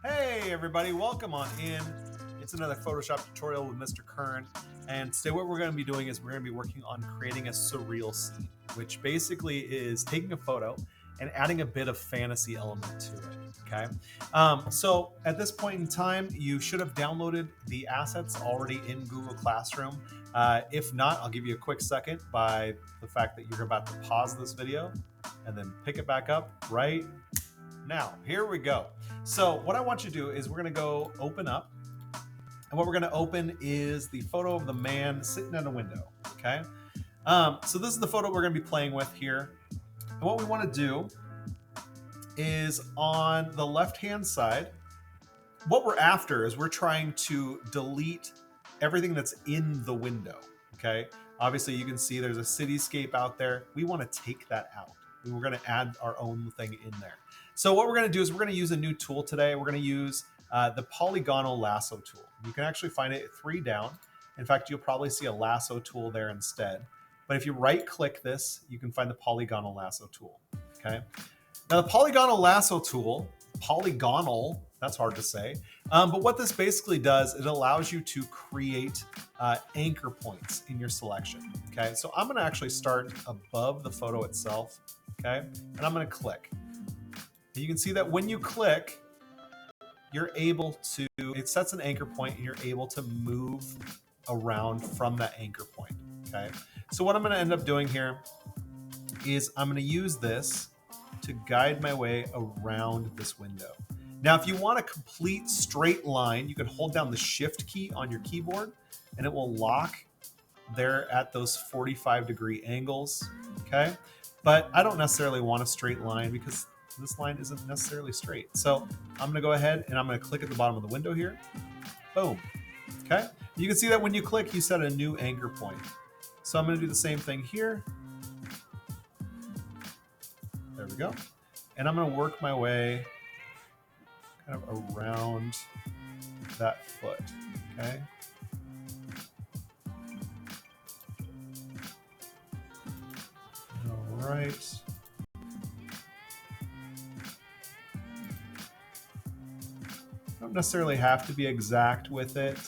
Hey everybody, welcome on in. It's another Photoshop tutorial with Mr. Kern, and today what we're going to be doing is we're going to be working on creating a surreal scene, which basically is taking a photo and adding a bit of fantasy element to it. Okay, so at this point in time, you should have downloaded the assets already in Google Classroom. If not, I'll give you a quick second by the fact that you're about to pause this video and then pick it back up right now. Here we go. So what I want you to do is we're going to go open up, and what we're going to open is the photo of the man sitting at a window. Okay. So this is the photo we're going to be playing with here. And what we want to do is on the left-hand side, what we're after is we're trying to delete everything that's in the window. Okay. Obviously you can see there's a cityscape out there. We want to take that out. We're going to add our own thing in there. So what we're going to do is we're going to use a new tool today. We're going to use the polygonal lasso tool. You can actually find it 3 down. In fact, you'll probably see a lasso tool there instead. But if you right click this, you can find the polygonal lasso tool. Okay. Now the polygonal lasso tool, polygonal, that's hard to say. But what this basically does, it allows you to create anchor points in your selection. Okay. So I'm going to actually start above the photo itself. Okay. And I'm going to click. You can see that when you click, you're able to, it sets an anchor point and you're able to move around from that anchor point, okay? So what I'm gonna end up doing here is I'm gonna use this to guide my way around this window. Now, if you want a complete straight line, you can hold down the Shift key on your keyboard and it will lock there at those 45-degree angles, okay? But I don't necessarily want a straight line because this line isn't necessarily straight. So I'm going to go ahead and I'm going to click at the bottom of the window here. Boom. Okay. You can see that when you click, you set a new anchor point. So I'm going to do the same thing here. There we go. And I'm going to work my way kind of around that foot. Okay. All right. Don't necessarily have to be exact with it.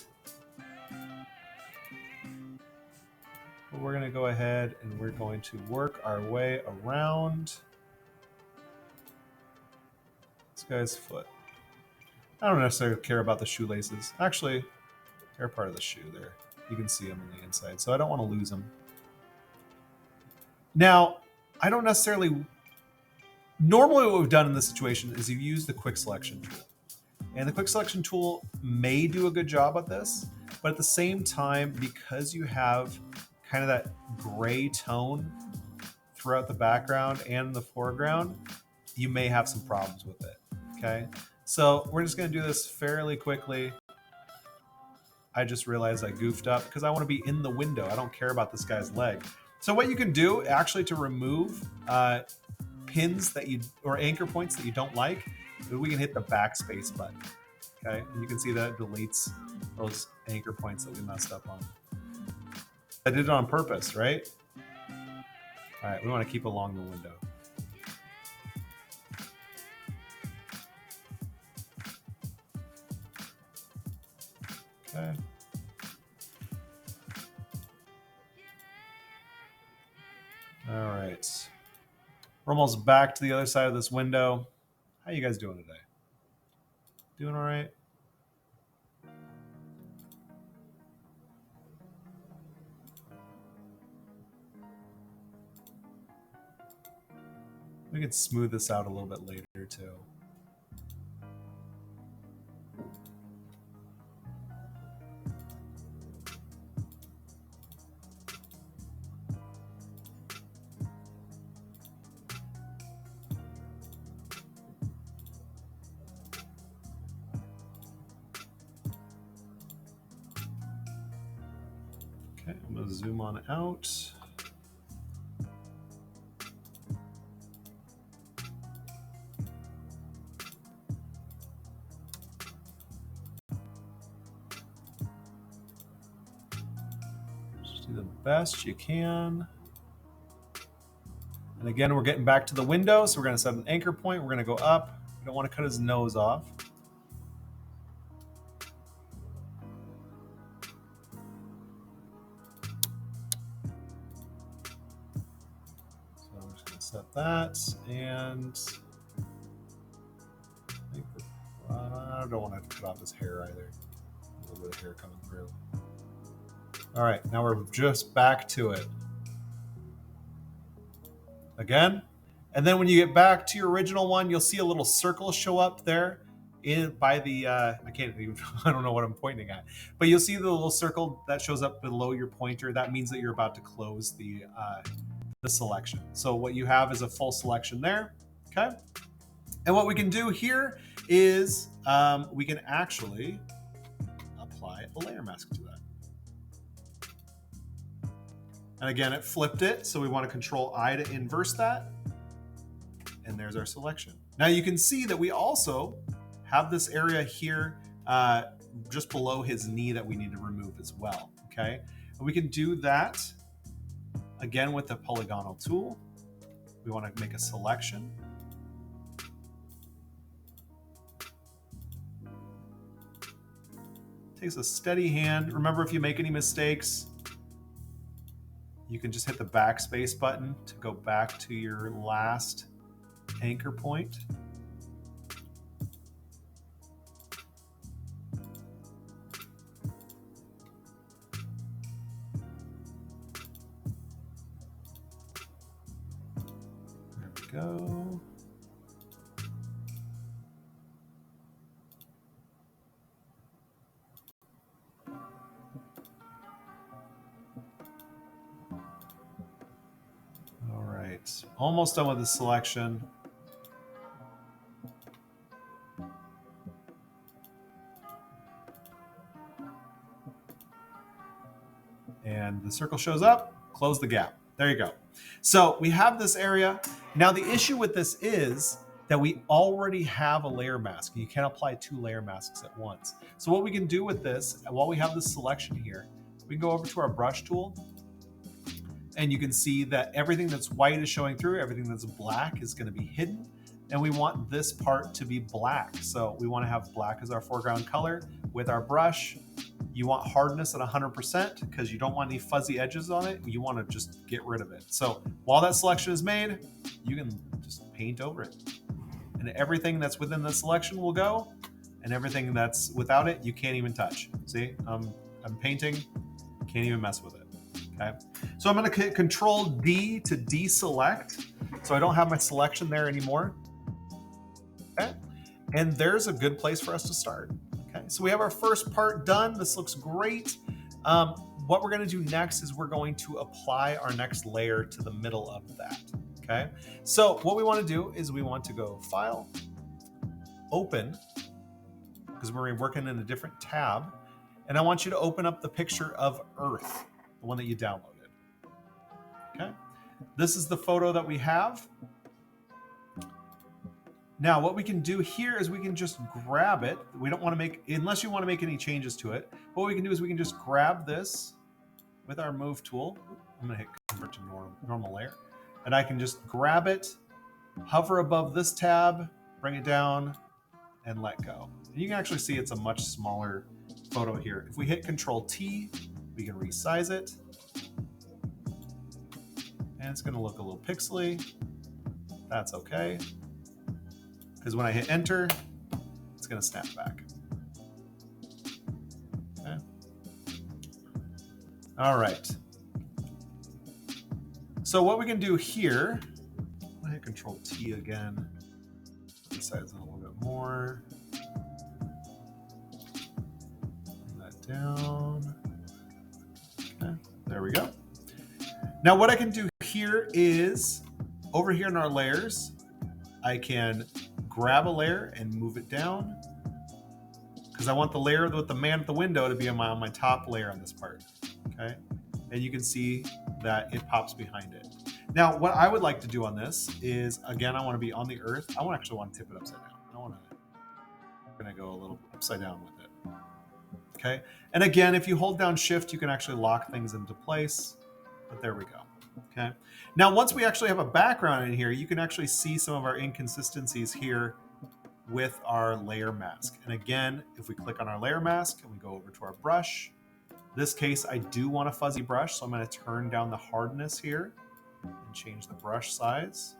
But we're going to go ahead and we're going to work our way around this guy's foot. I don't necessarily care about the shoelaces. Actually, they're part of the shoe there. You can see them on the inside, so I don't want to lose them. Now, I don't necessarily... Normally what we've done in this situation is you've used the quick selection tool. And the quick selection tool may do a good job at this, but at the same time, because you have kind of that gray tone throughout the background and the foreground, you may have some problems with it, okay? So we're just gonna do this fairly quickly. I just realized I goofed up because I wanna be in the window. I don't care about this guy's leg. So what you can do actually to remove pins that you, or anchor points that you don't like, we can hit the backspace button, okay? And you can see that it deletes those anchor points that we messed up on. I did it on purpose, right? All right, we want to keep along the window. Okay. All right. We're almost back to the other side of this window. How you guys doing today? Doing all right? We can smooth this out a little bit later too. Okay, I'm gonna zoom on out. Just do the best you can. And again, we're getting back to the window, so we're gonna set an anchor point. We're gonna go up. We don't wanna cut his nose off. set that, and I don't want to cut off his hair either. A little bit of hair coming through. All right, now we're just back to it again. And then when you get back to your original one, you'll see a little circle show up there by the, I can't even, I don't know what I'm pointing at, but you'll see the little circle that shows up below your pointer. That means that you're about to close the selection. So what you have is a full selection there, okay? And what we can do here is we can actually apply a layer mask to that. And again, it flipped it, so we want to Control I to inverse that. And there's our selection. Now you can see that we also have this area here just below his knee that we need to remove as well, okay? And we can do that, again, with the polygonal tool. We want to make a selection. Takes a steady hand. Remember, if you make any mistakes, you can just hit the backspace button to go back to your last anchor point. There we go. All right, almost done with the selection. And the circle shows up, close the gap. There you go. So we have this area. Now the issue with this is that we already have a layer mask. You can't apply 2 layer masks at once. So what we can do with this, while we have this selection here, we can go over to our brush tool, and you can see that everything that's white is showing through, everything that's black is going to be hidden, and we want this part to be black. So we want to have black as our foreground color. With our brush, you want hardness at 100% because you don't want any fuzzy edges on it. You want to just get rid of it. So while that selection is made, you can just paint over it. And everything that's within the selection will go, and everything that's without it, you can't even touch. See, I'm painting, can't even mess with it. Okay, so I'm going to Control D to deselect, so I don't have my selection there anymore. Okay, and there's a good place for us to start. Okay, so we have our first part done. This looks great. What we're going to do next is we're going to apply our next layer to the middle of that. Okay, so what we want to do is we want to go File, Open, because we're working in a different tab, and I want you to open up the picture of Earth, the one that you downloaded. Okay, this is the photo that we have. Now, what we can do here is we can just grab it. We don't want to make, unless you want to make any changes to it, what we can do is we can just grab this with our Move tool. I'm going to hit Convert to normal layer. And I can just grab it, hover above this tab, bring it down, and let go. And you can actually see it's a much smaller photo here. If we hit Control T, we can resize it. And it's going to look a little pixely. That's okay, because when I hit Enter, it's going to snap back. Okay. All right. So what we can do here, I'm going to hit Control T again. Resize it a little bit more. Bring that down. Okay, there we go. Now what I can do here is, over here in our layers, I can grab a layer and move it down, because I want the layer with the man at the window to be on my top layer on this part. Okay, and you can see that it pops behind it. Now, what I would like to do on this is, again, I want to be on the Earth. I actually want to tip it upside down. I'm going to go a little upside down with it. Okay, and again, if you hold down Shift, you can actually lock things into place. But there we go. Okay. Now, once we actually have a background in here, you can actually see some of our inconsistencies here with our layer mask. And again, if we click on our layer mask and we go over to our brush, this case, I do want a fuzzy brush, so I'm going to turn down the hardness here and change the brush size.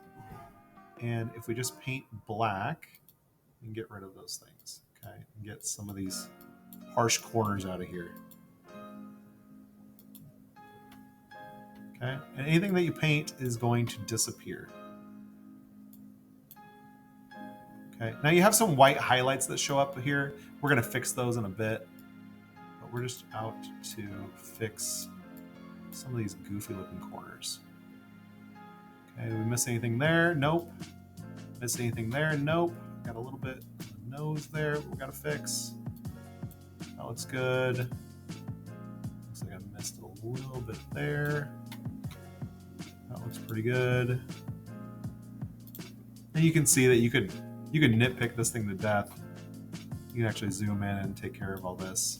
And if we just paint black, we can get rid of those things, okay? And get some of these harsh corners out of here. Okay, and anything that you paint is going to disappear. Okay, now you have some white highlights that show up here. We're going to fix those in a bit, but we're just out to fix some of these goofy looking corners. Okay, did we miss anything there? Nope. Miss anything there? Nope. Got a little bit of the nose there we got to fix. That looks good. Looks like I missed a little bit there. That looks pretty good. And you can see that you could nitpick this thing to death. You can actually zoom in and take care of all this.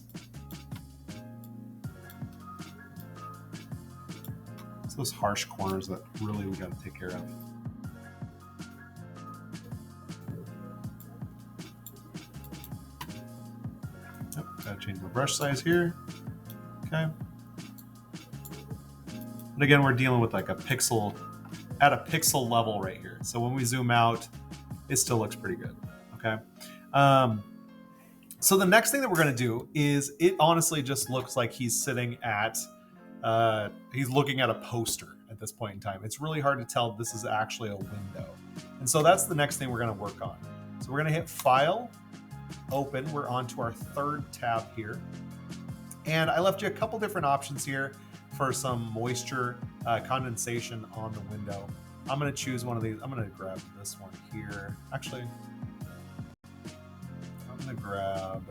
It's those harsh corners that really we got to take care of. Yep, gotta change my brush size here. Okay. And again, we're dealing with like a pixel, at a pixel level right here. So when we zoom out, it still looks pretty good, okay? So the next thing that we're gonna do is, it honestly just looks like he's sitting at, he's looking at a poster at this point in time. It's really hard to tell if this is actually a window. And so that's the next thing we're gonna work on. So we're gonna hit File, Open. We're on to our third tab here. And I left you a couple different options here for some moisture condensation on the window. I'm going to choose one of these. I'm going to grab this one here. Actually, I'm going to grab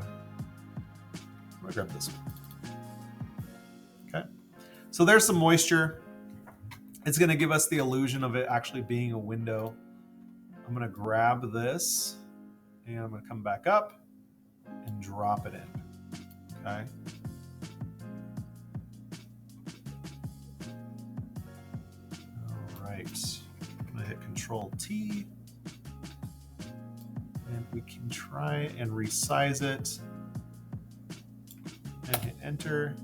this one. Okay. So there's some moisture. It's going to give us the illusion of it actually being a window. I'm going to grab this and I'm going to come back up and drop it in. Okay. All right. I'm going to hit Control T. And we can try and resize it. And hit Enter.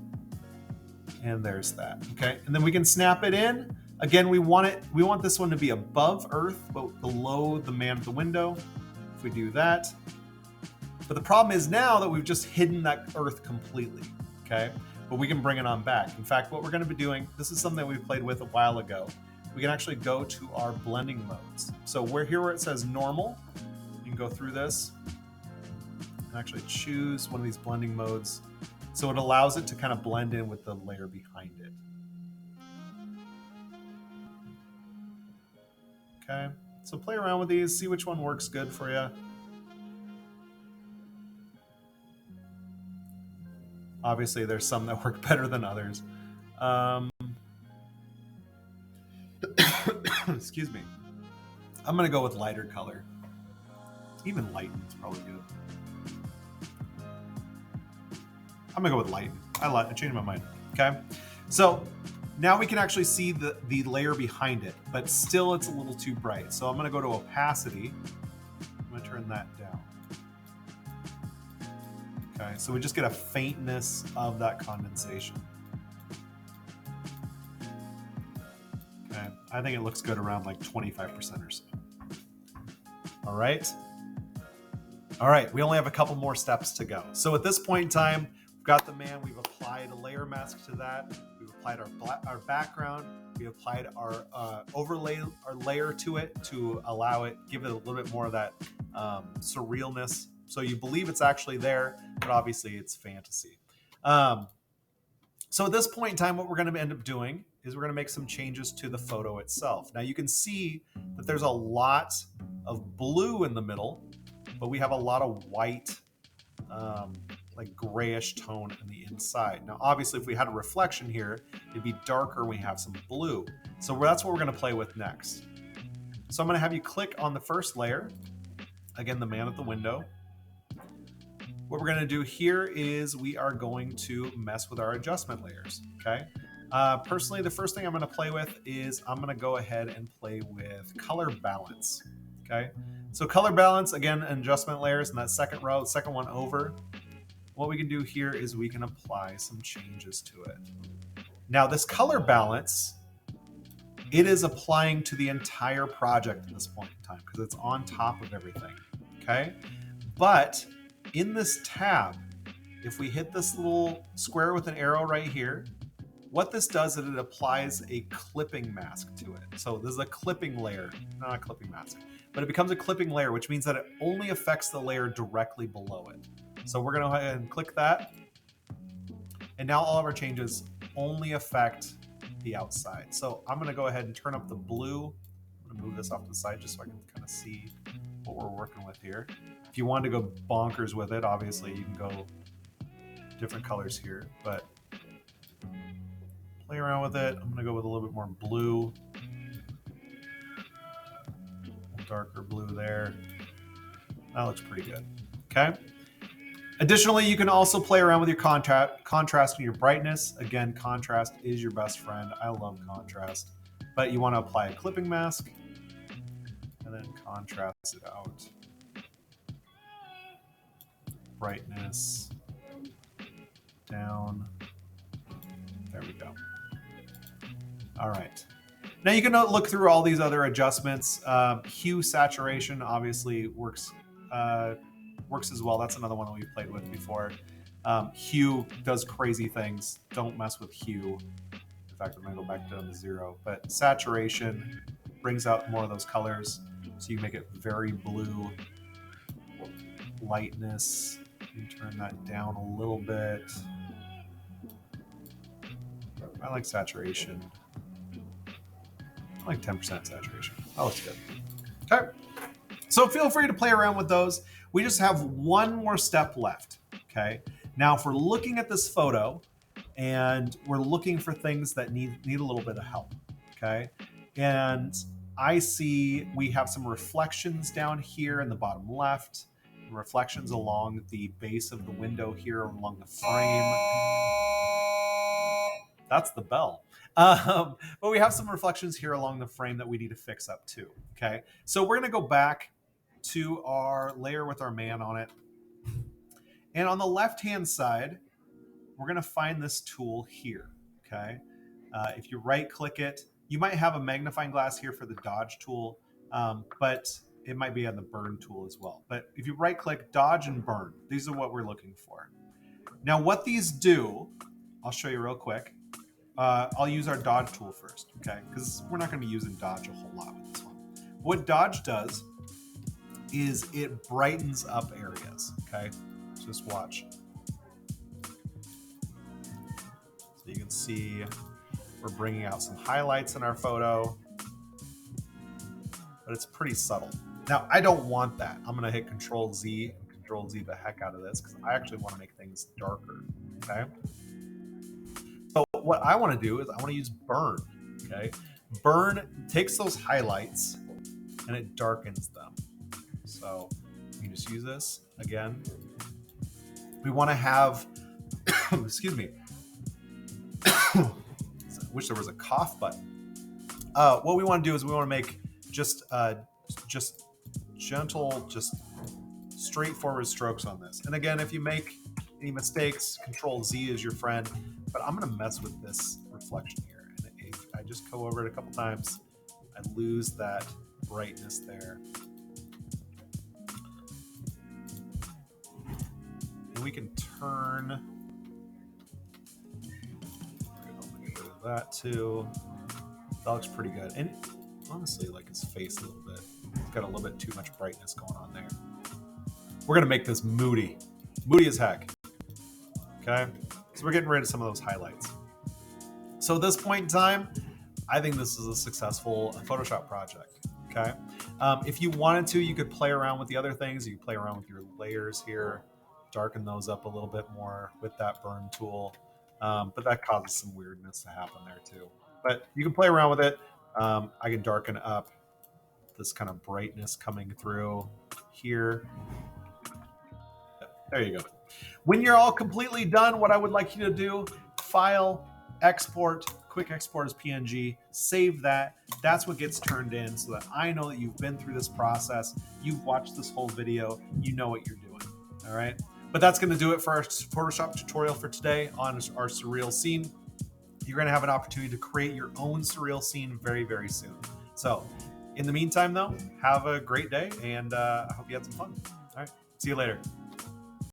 And there's that. Okay. And then we can snap it in. Again, we want this one to be above Earth, but below the man at the window. If we do that. But the problem is now that we've just hidden that Earth completely. Okay. But we can bring it on back. In fact, what we're going to be doing, this is something that we played with a while ago. We can actually go to our blending modes. So we're here where it says normal. You can go through this and actually choose one of these blending modes. So it allows it to kind of blend in with the layer behind it. Okay, so play around with these, see which one works good for you. Obviously, there's some that work better than others. Excuse me. I'm going to go with lighter color. Even lighten is probably good. I'm going to go with lighten. I changed my mind. Okay. So now we can actually see the layer behind it, but still it's a little too bright. So I'm going to go to opacity. I'm going to turn that down. Okay. So we just get a faintness of that condensation. Okay. I think it looks good around like 25% or so. All right. All right. We only have a couple more steps to go. So at this point in time, we've got the man. We've applied a layer mask to that. We've applied our background. We applied our overlay, our layer to it to allow it, give it a little bit more of that surrealness. So you believe it's actually there, but obviously it's fantasy. So at this point in time, what we're going to end up doing is we're going to make some changes to the photo itself. Now you can see that there's a lot of blue in the middle, but we have a lot of white, like grayish tone in the inside. Now, obviously, if we had a reflection here, it'd be darker when we have some blue. So that's what we're going to play with next. So I'm going to have you click on the first layer. Again, the man at the window. What we're going to do here is we are going to mess with our adjustment layers. Okay. Personally, the first thing I'm going to play with is I'm going to go ahead and play with color balance. Okay. So color balance, again, adjustment layers in that second row, the second one over. What we can do here is we can apply some changes to it. Now this color balance it is applying to the entire project at this point in time because it's on top of everything, okay? But in this tab, if we hit this little square with an arrow right here, what this does is it applies a clipping mask to it. So this is a clipping layer, not a clipping mask, but it becomes a clipping layer, which means that it only affects the layer directly below it. So we're gonna go ahead and click that. And now all of our changes only affect the outside. So I'm gonna go ahead and turn up the blue. I'm gonna move this off to the side just so I can kind of see what we're working with here. If you want to go bonkers with it, obviously you can go different colors here, but play around with it. I'm gonna go with a little bit more blue. Darker blue there. That looks pretty good, okay? Additionally, you can also play around with your contrast and your brightness. Again, contrast is your best friend. I love contrast. But you want to apply a clipping mask and then contrast it out. Brightness down. There we go. All right. Now you can look through all these other adjustments. Hue saturation obviously works as well. That's another one that we've played with before. Hue does crazy things. Don't mess with hue. In fact, I'm gonna go back down to 0. But saturation brings out more of those colors. So you make it very blue. Lightness, you can turn that down a little bit. I like saturation. I like 10% saturation. That looks good. Okay. So feel free to play around with those. We just have one more step left, okay? Now, if we're looking at this photo and we're looking for things that need a little bit of help, okay? And I see we have some reflections down here in the bottom left, reflections along the base of the window here along the frame. That's the bell. But we have some reflections here along the frame that we need to fix up too, okay? So we're gonna go back to our layer with our man on it. And on the left-hand side, we're gonna find this tool here, okay? If you right-click it, you might have a magnifying glass here for the dodge tool, but it might be on the burn tool as well. But if you right-click, dodge and burn, these are what we're looking for. Now what these do, I'll show you real quick. I'll use our dodge tool first, okay? Because we're not gonna be using dodge a whole lot with this one. What dodge does is it brightens up areas, okay? Just watch. So you can see we're bringing out some highlights in our photo, but it's pretty subtle. Now, I don't want that. I'm gonna hit Control Z and Control Z the heck out of this because I actually wanna make things darker, okay? So what I wanna do is I wanna use burn, okay? Burn takes those highlights and it darkens them. So you can just use this again. We want to have, excuse me. I wish there was a cough button. What we want to do is we want to make just gentle, just straightforward strokes on this. And again, if you make any mistakes, Control Z is your friend. But I'm going to mess with this reflection here. And if I just go over it a couple times, I lose that brightness there. We can turn that too. That looks pretty good. And honestly, like his face a little bit. It's got a little bit too much brightness going on there. We're gonna make this moody. Moody as heck. Okay? So we're getting rid of some of those highlights. So at this point in time, I think this is a successful Photoshop project. Okay? If you wanted to, you could play around with the other things. You could play around with your layers here. Darken those up a little bit more with that burn tool. But that causes some weirdness to happen there too. But you can play around with it. I can darken up this kind of brightness coming through here. There you go. When you're all completely done, what I would like you to do, file, export, quick export as PNG, save that. That's what gets turned in so that I know that you've been through this process. You've watched this whole video. You know what you're doing. All right. But that's going to do it for our Photoshop tutorial for today on our Surreal scene. you're going to have an opportunity to create your own surreal scene very, very soon. So in the meantime, though, have a great day, and I hope you had some fun. All right. See you later.